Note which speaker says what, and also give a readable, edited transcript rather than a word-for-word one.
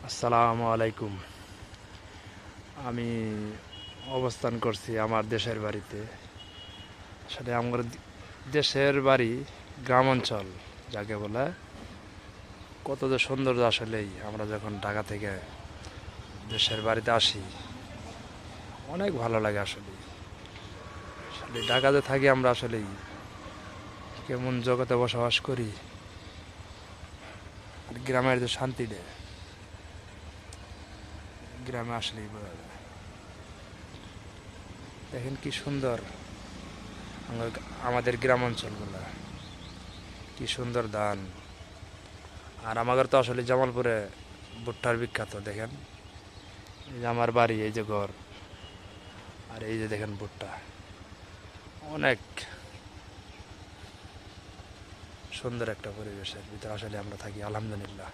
Speaker 1: আসসালামু আলাইকুম। আমি অবস্থান করছি আমার দেশের বাড়িতে। আসলে আমার দেশের বাড়ি গ্রাম অঞ্চল যাকে বলে। কত যে সৌন্দর্য আসলেই আমরা যখন ঢাকা থেকে দেশের বাড়িতে আসি অনেক ভালো লাগে আসলে। আসলে ঢাকাতে থাকি আমরা আসলেই কেমন জগতে বসবাস করি। আর গ্রামের যে শান্তিটা গ্রামে আসলেই বোঝা যায়। দেখেন কি সুন্দর আমাদের গ্রাম অঞ্চলগুলা, কি সুন্দর ধান। আর আমাদের তো আসলে জামালপুরে ভুট্টার বিখ্যাত। দেখেন এই যে আমার বাড়ি, এই যে ঘর, আর এই যে দেখেন ভুট্টা। অনেক সুন্দর একটা পরিবেশের ভিতরে আসলে আমরা থাকি, আলহামদুলিল্লাহ।